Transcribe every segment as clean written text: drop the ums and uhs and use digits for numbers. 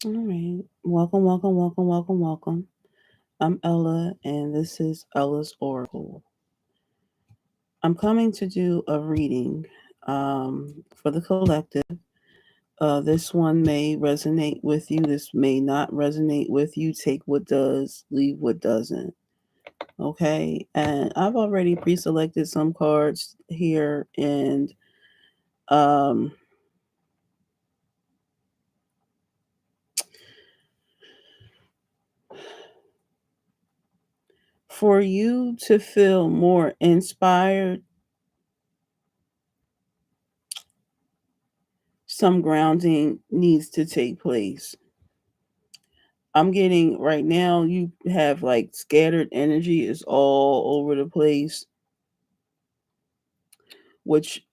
All right. Welcome, welcome, welcome, welcome, welcome. I'm Ella, and this is Ella's Oracle. I'm coming to do a reading for the collective. This one may resonate with you. This may not resonate with you. Take what does, leave what doesn't. Okay. And I've already pre selected some cards here, and um, for you to feel more inspired, some grounding needs to take place. I'm getting right now, you have like scattered energy is all over the place, which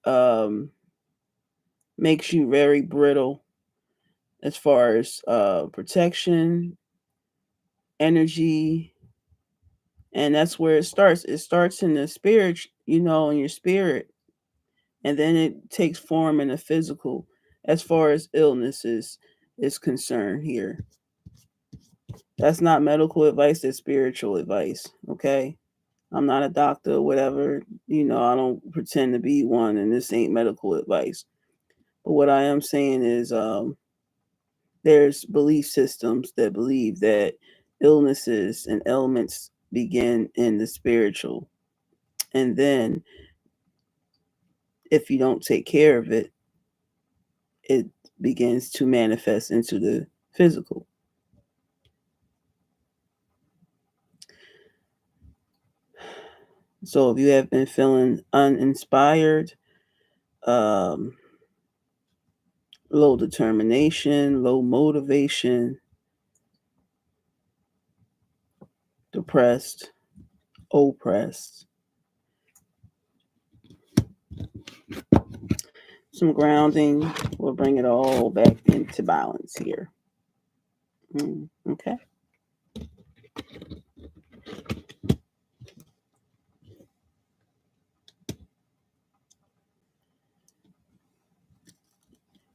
makes you very brittle as far as protection, energy, and that's where it starts. It starts in the spirit, in your spirit, and then it takes form in the physical as far as illnesses is concerned here. That's not medical advice, that's spiritual advice, okay? I'm not a doctor or whatever. I don't pretend to be one, and this ain't medical advice. But what I am saying is there's belief systems that believe that illnesses and ailments begin in the spiritual. And then if you don't take care of it, it begins to manifest into the physical. So if you have been feeling uninspired, um, low determination, low motivation, depressed, oppressed, some grounding will bring it all back into balance here. Okay.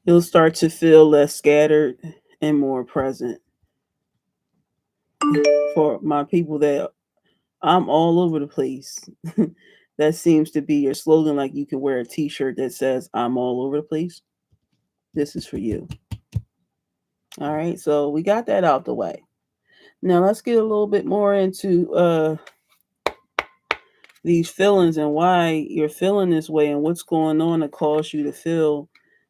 You'll start to feel less scattered and more present. For my people that I'm all over the place, that seems to be your slogan. Like you can wear a t shirt that says, I'm all over the place. This is for you. All right. So we got that out the way. Now let's get a little bit more into these feelings and why you're feeling this way and what's going on to cause you to feel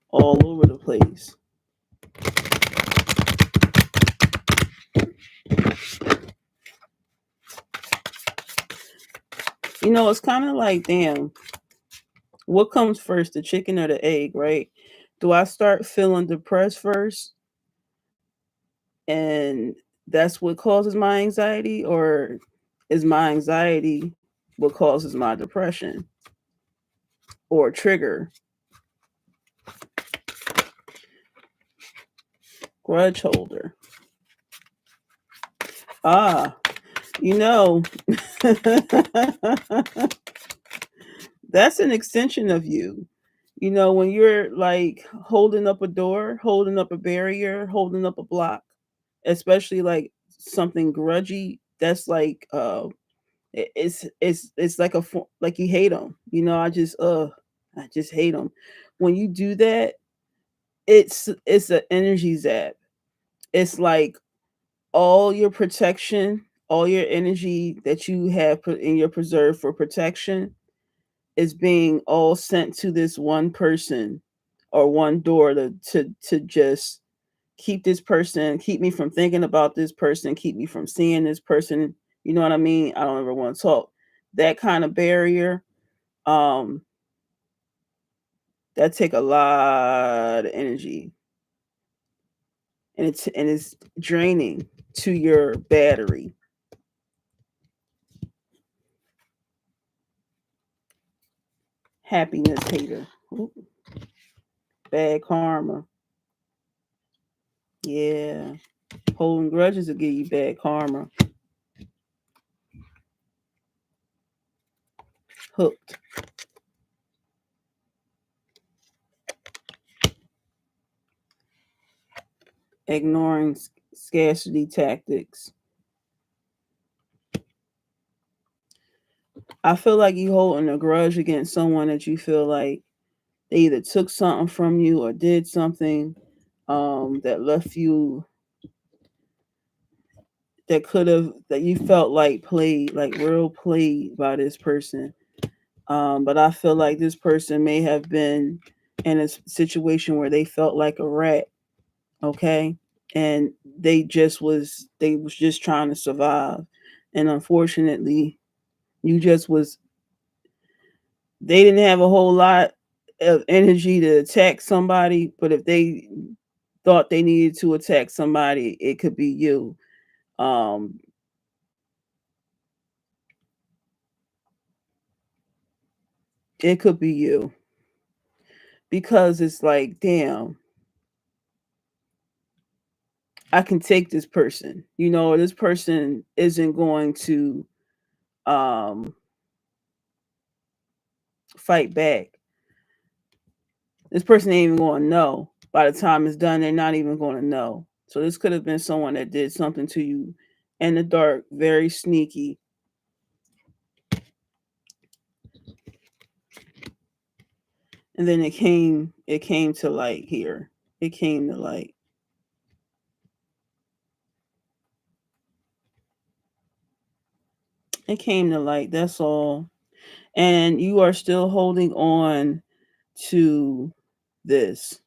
all over the place. It's kind of like, damn, what comes first, the chicken or the egg, right? Do I start feeling depressed first and that's what causes my anxiety, or is my anxiety what causes my depression or trigger? Grudge holder. Ah, you know, that's an extension of you. When you're like holding up a door, holding up a barrier, holding up a block, especially like something grudgy, that's like it's like like you hate them. I just hate them. When you do that, it's an energy zap. It's like all your protection, all your energy that you have in your preserve for protection is being all sent to this one person or one door to just keep this person, keep me from thinking about this person, keep me from seeing this person. You know what I mean? I don't ever want to talk. That kind of barrier, um, that take a lot of energy, and it's draining to your battery. Happiness hater. Ooh, bad karma. Yeah. Holding grudges will give you bad karma. Hooked. ignoring scarcity tactics. I feel like you holding a grudge against someone that you feel like they either took something from you or did something that left you, that could have, that you felt like played, like real played by this person. But I feel like this person may have been in a situation where they felt like a rat, okay? And they was just trying to survive. And unfortunately, you just was they didn't have a whole lot of energy to attack somebody, but if they thought they needed to attack somebody, it could be you. Um, it could be you because it's like, damn, I can take this person. You know, this person isn't going to um, fight back. This person ain't even going to know. By the time it's done, they're not even going to know. So this could have been someone that did something to you in the dark, very sneaky. And then it came to light here. It came to light. It came to light. That's all. And you are still holding on to this.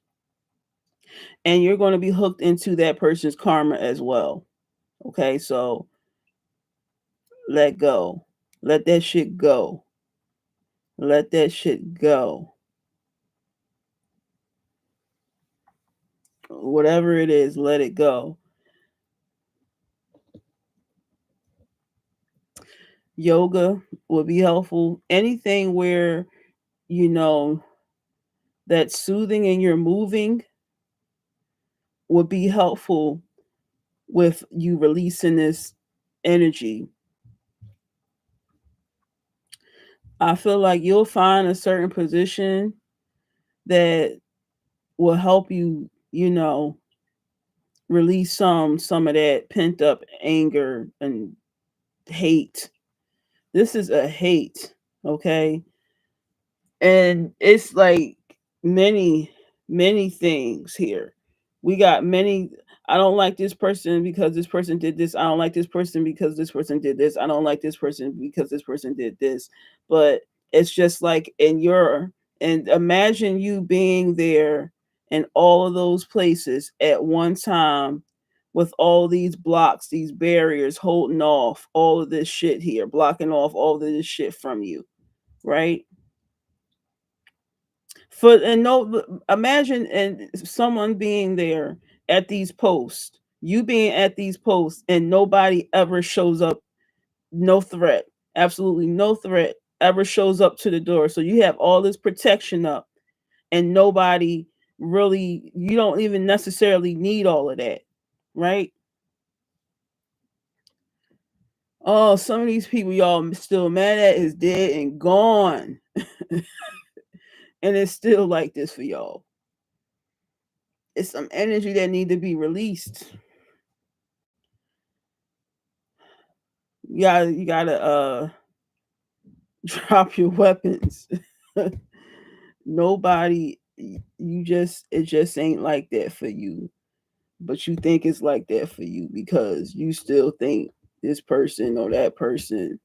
And you're going to be hooked into that person's karma as well. Okay? So let go. Let that shit go. Let that shit go. Whatever it is, let it go. Yoga would be helpful. Anything where, you know, that's soothing and you're moving would be helpful with you releasing this energy. I feel like you'll find a certain position that will help you, you know, release some of that pent up anger and hate. This is a hate, okay? And it's like many many things here. We got many. I don't like this person because this person did this. I don't like this person because this person did this. I don't like this person because this person did this. But it's just like in your, and imagine you being there in all of those places at one time with all these blocks, these barriers holding off all of this shit here, blocking off all of this shit from you, right? For and no, imagine and someone being there at these posts, you being at these posts, and nobody ever shows up. No threat, absolutely no threat ever shows up to the door. So you have all this protection up, and nobody really. You don't even necessarily need all of that, right? Oh, some of these people y'all still mad at is dead and gone, and it's still like this for y'all. It's some energy that need to be released. You gotta drop your weapons. Nobody, you just, it just ain't like that for you. But you think it's like that for you because you still think this person or that person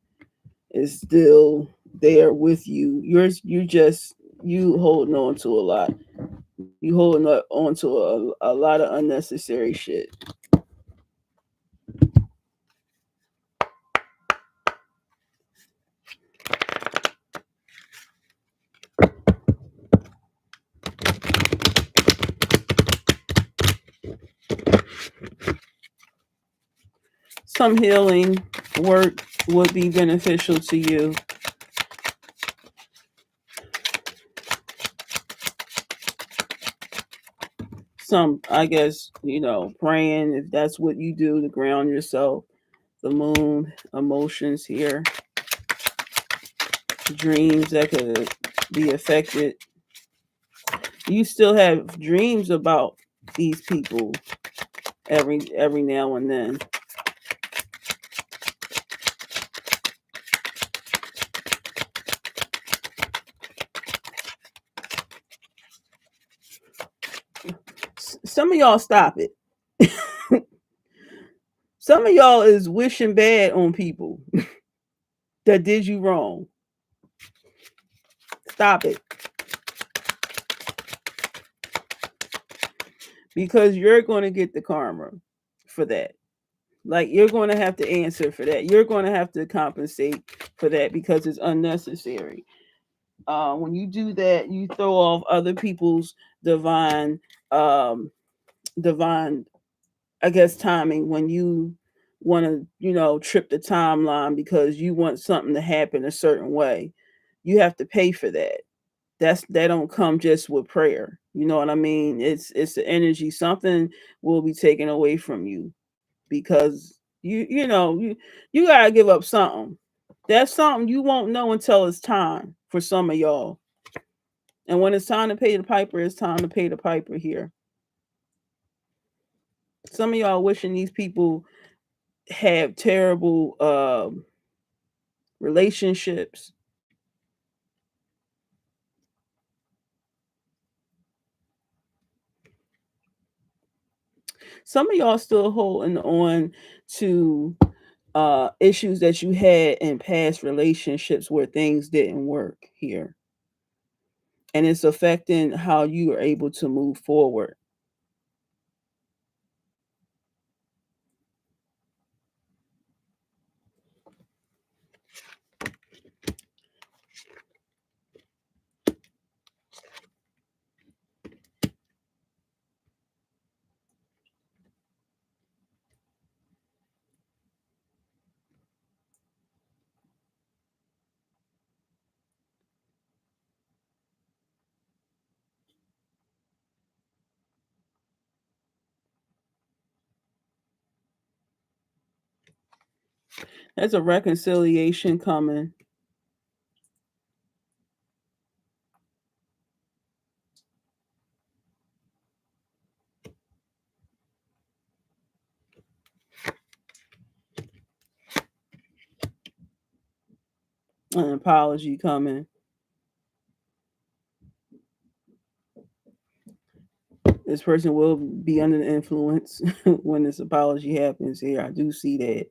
is still there with you. You just, you holding on to a lot. You holding on to a lot of unnecessary shit. Some healing work would be beneficial to you. Some, I guess, praying, if that's what you do to ground yourself. The moon, emotions here, dreams that could be affected. You still have dreams about these people. every now and then. Some of y'all stop it. Some of y'all is wishing bad on people that did you wrong. Stop it. Because you're going to get the karma for that. Like, you're going to have to answer for that. You're going to have to compensate for that because it's unnecessary. When you do that, you throw off other people's divine, um, divine, I guess, timing. When you want to, trip the timeline because you want something to happen a certain way, you have to pay for that. That don't come just with prayer. You know what I mean? It's the energy. Something will be taken away from you because you gotta give up something. That's something you won't know until it's time for some of y'all. And when it's time to pay the piper, it's time to pay the piper here. Some of y'all wishing these people have terrible relationships. Some of y'all still holding on to issues that you had in past relationships where things didn't work here. And it's affecting how you are able to move forward. There's a reconciliation coming. An apology coming. This person will be under the influence when this apology happens here. I do see that.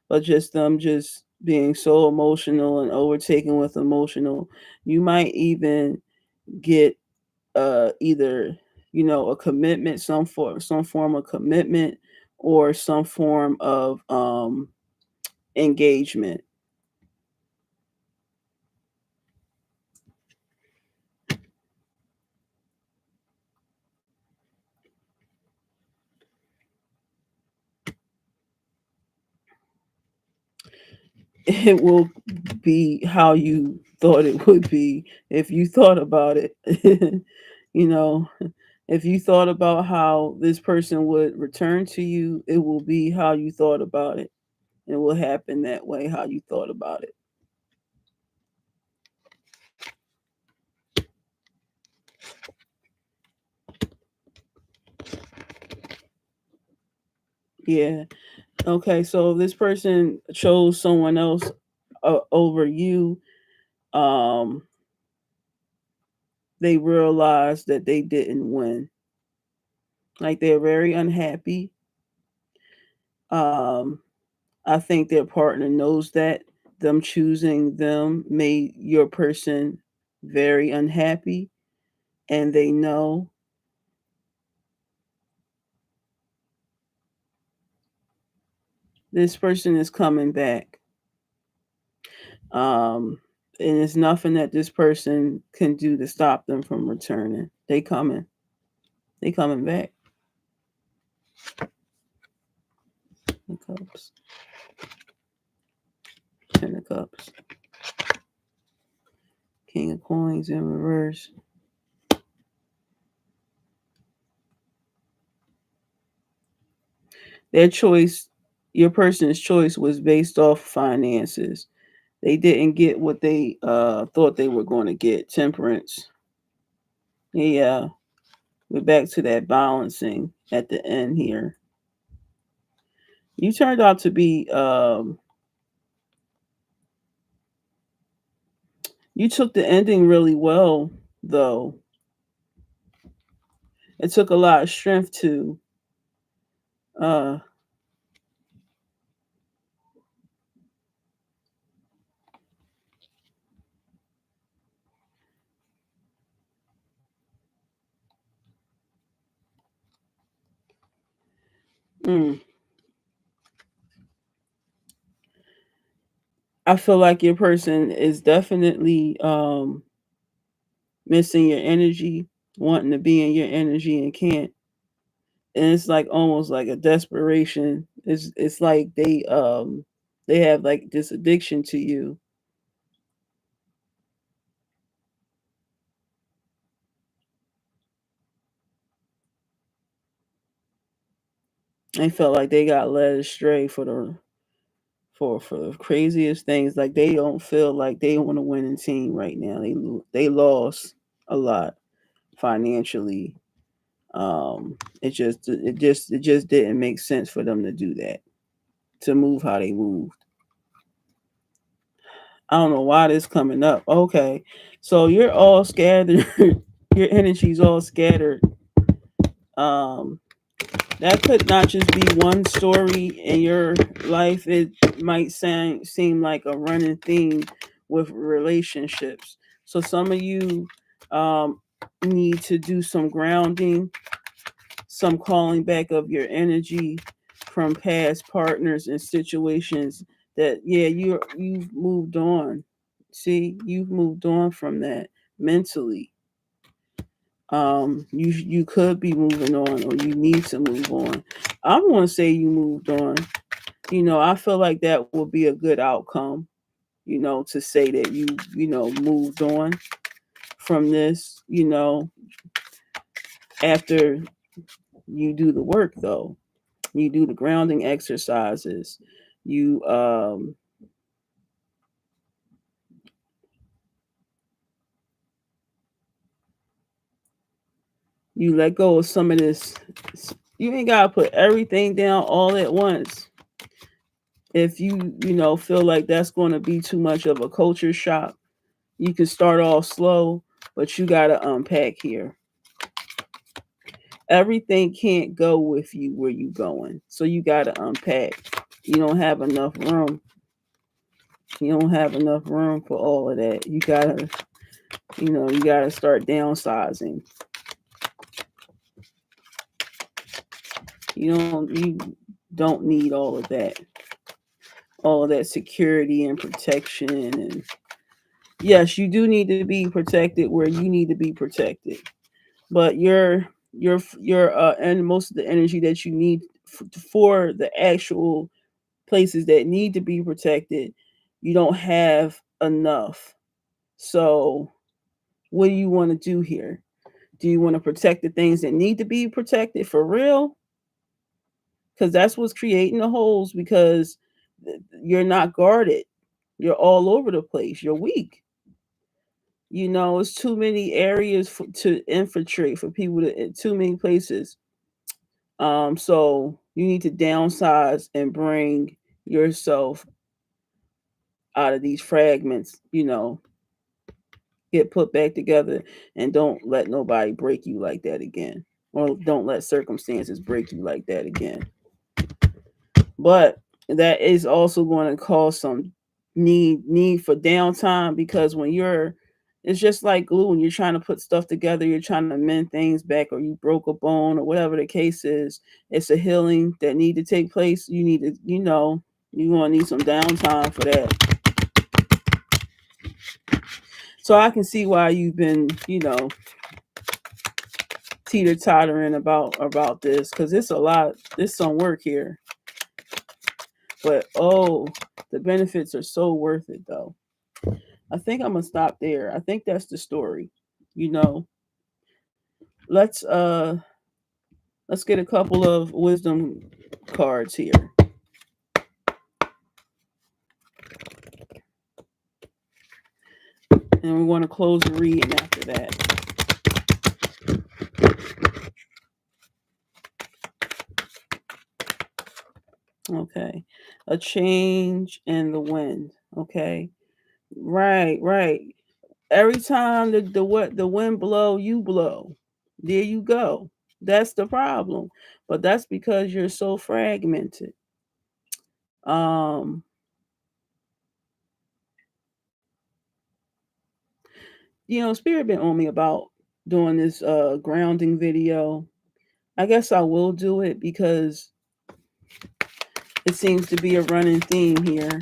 But just them just being so emotional and overtaken with emotional, you might even get either a commitment, some form of commitment, or some form of engagement. It will be how you thought it would be if you thought about it. you know if you thought about how this person would return to you, it will be how you thought about it. It will happen that way, how you thought about it. Yeah. Okay, so if this person chose someone else over you, um they realized that they didn't win. Like, they're very unhappy. um I think their partner knows that them choosing them made your person very unhappy, and they know this person is coming back. Um, and there's nothing that this person can do to stop them from returning. They coming. They coming back. The cups. Ten of cups. King of coins in reverse. Their choice, your person's choice, was based off finances. They didn't get what they thought they were going to get. Temperance. Yeah, we're back to that balancing at the end here. You turned out to be you took the ending really well though. It took a lot of strength to uh mm, I feel like your person is definitely missing your energy, wanting to be in your energy and can't. And it's like almost like a desperation. It's like they have like this addiction to you. They felt like they got led astray for the craziest things. Like they don't feel like they want to win a team right now. They lost a lot financially. It just didn't make sense for them to do that, to move how they moved. I don't know why this coming up. Okay, so you're all scattered. Your energy's all scattered. Um, that could not just be one story in your life. It might seem like a running theme with relationships. So some of you um, need to do some grounding, some calling back of your energy from past partners and situations that yeah you've moved on. See, you've moved on from that mentally. You could be moving on or you need to move on. I want to say you moved on. I feel like that will be a good outcome, to say that you moved on from this, after you do the work though. You do the grounding exercises. You let go of some of this. You ain't gotta put everything down all at once. If you feel like that's going to be too much of a culture shock, you can start off slow, but you gotta unpack here. Everything can't go with you where you going, so you gotta unpack. You don't have enough room. You don't have enough room for all of that. You gotta start downsizing. You don't need all of that security and protection. And yes, you do need to be protected where you need to be protected, but your and most of the energy that you need for the actual places that need to be protected, you don't have enough. So what do you want to do here? Do you want to protect the things that need to be protected for real? Because that's what's creating the holes, because you're not guarded. You're all over the place. You're weak. It's too many areas to infiltrate for people to too many places. So you need to downsize and bring yourself out of these fragments. Get put back together, and don't let nobody break you like that again, or don't let circumstances break you like that again. But that is also going to cause some need for downtime, because when you're it's just like glue. When you're trying to put stuff together, you're trying to mend things back, or you broke a bone, or whatever the case is. It's a healing that need to take place. You need to, you're going to need some downtime for that. So I can see why you've been, teeter tottering about this, because it's a lot. There's some work here, but the benefits are so worth it though. I think I'm gonna stop there. I think that's the story. You know, let's uh let's get a couple of wisdom cards here, and we want to close the reading after that. Okay. A change in the wind. Okay. Right, right. Every time the wind blow, you blow. There you go. That's the problem. But that's because you're so fragmented. Um, Spirit been on me about doing this grounding video. I guess I will do it because it seems to be a running theme here.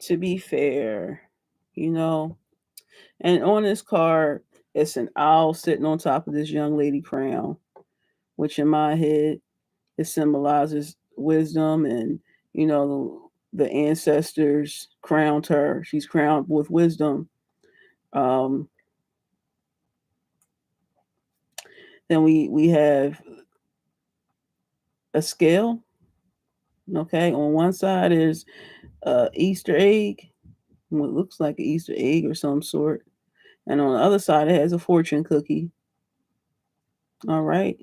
To be fair, you know. And on this card, it's an owl sitting on top of this young lady crown, which in my head it symbolizes wisdom and the ancestors crowned her. She's crowned with wisdom. Um, then we have a scale. Okay, on one side is Easter egg, what looks like an Easter egg or some sort, and on the other side it has a fortune cookie. All right.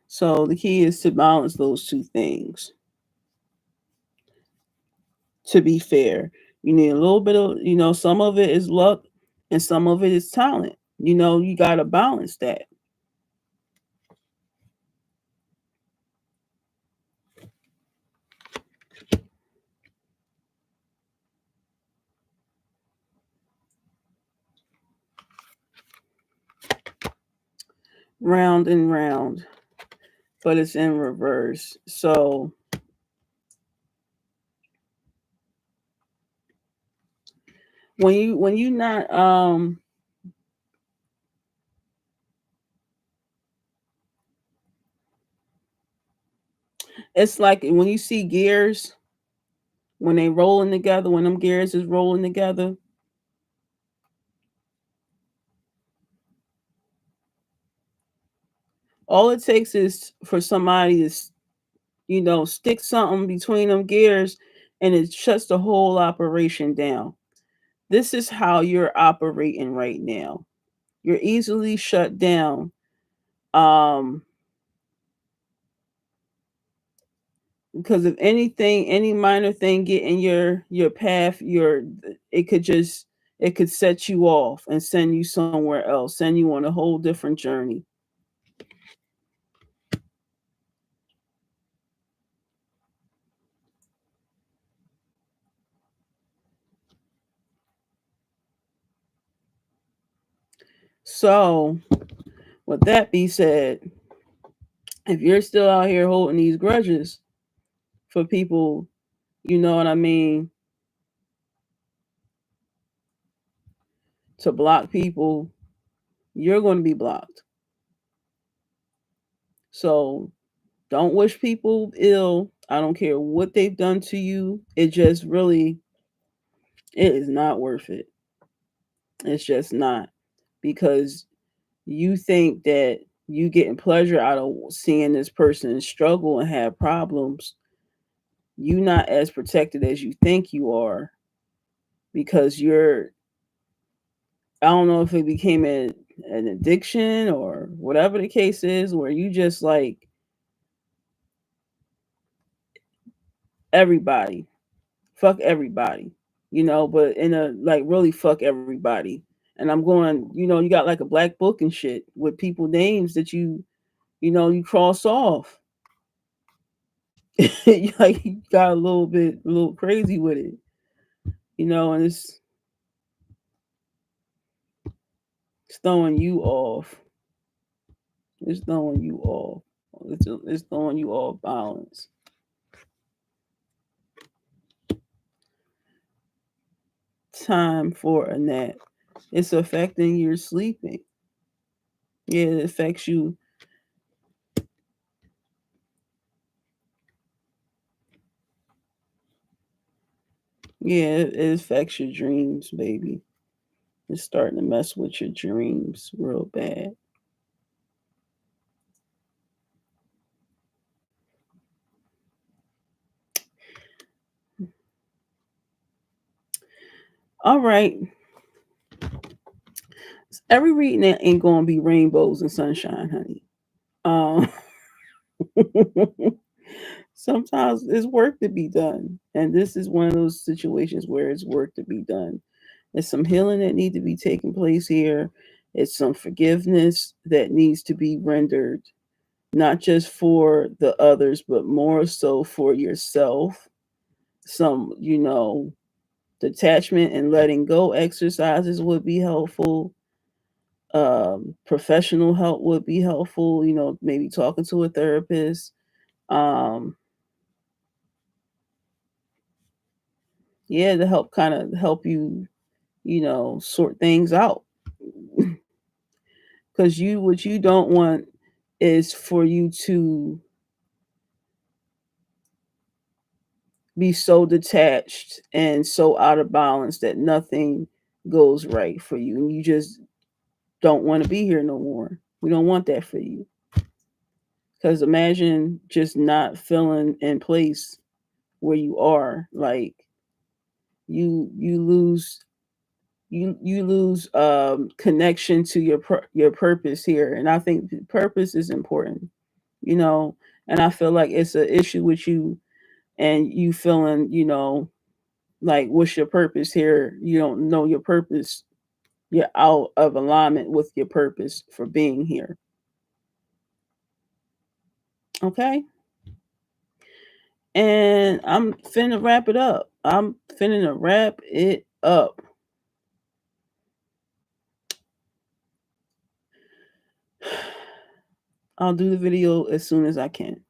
So the key is to balance those two things. To be fair, you need a little bit of, some of it is luck and some of it is talent. You got to balance that. Round and round, but it's in reverse. So when you not it's like when you see gears when they rolling together, when them gears is rolling together, all it takes is for somebody to stick something between them gears and it shuts the whole operation down. This is how you're operating right now. You're easily shut down. Um, because if anything, any minor thing get in your path, it could just it could set you off and send you somewhere else, send you on a whole different journey. So, with that be said, if you're still out here holding these grudges for people, you know what I mean, to block people, you're going to be blocked. So don't wish people ill. I don't care what they've done to you. It just really, it is not worth it. It's just not because you think that you getting pleasure out of seeing this person struggle and have problems. You not as protected as you think you are because I don't know if it became an addiction or whatever the case is, where you just like everybody, fuck everybody, but in a like really fuck everybody. And I'm going, you got like a black book and shit with people names that you cross off. Like you got a little crazy with it, and it's throwing you off. It's throwing you off. It's throwing you off balance. Time for a nap. It's affecting your sleeping. Yeah, it affects you. Yeah, it affects your dreams, baby. It's starting to mess with your dreams real bad. All right. Every reading ain't gonna be rainbows and sunshine, honey. Um, sometimes there's work to be done, and this is one of those situations where it's work to be done. There's some healing that need to be taking place here. It's some forgiveness that needs to be rendered, not just for the others, but more so for yourself. Some, detachment and letting go exercises would be helpful. Professional help would be helpful. Maybe talking to a therapist. Um, yeah, to help kind of help you, sort things out. Because what you don't want is for you to be so detached and so out of balance that nothing goes right for you, and you just don't want to be here no more. We don't want that for you. Because imagine just not feeling in place where you are. Like you lose you lose connection to your purpose here, and I think purpose is important. You know, and I feel like it's an issue with you, and you feeling like what's your purpose here? You don't know your purpose. You're out of alignment with your purpose for being here. Okay. And I'm finna wrap it up. I'm finna wrap it up. I'll do the video as soon as I can.